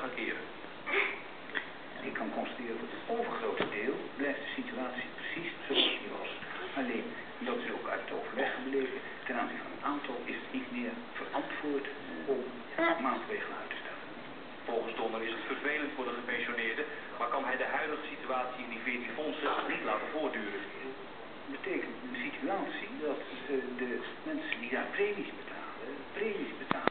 gaan keren. Ik kan constateren dat het overgrote deel blijft de situatie precies zoals die was. Alleen, dat is ook uit het overleg gebleken, ten aanzien van een aantal is het niet meer verantwoord om maatregelen uit te stellen. Volgens Donner is het vervelend voor de gepensioneerden, maar kan hij de huidige situatie in die 14 fondsen niet laten voortduren. Dat betekent de situatie dat de mensen die daar premies betalen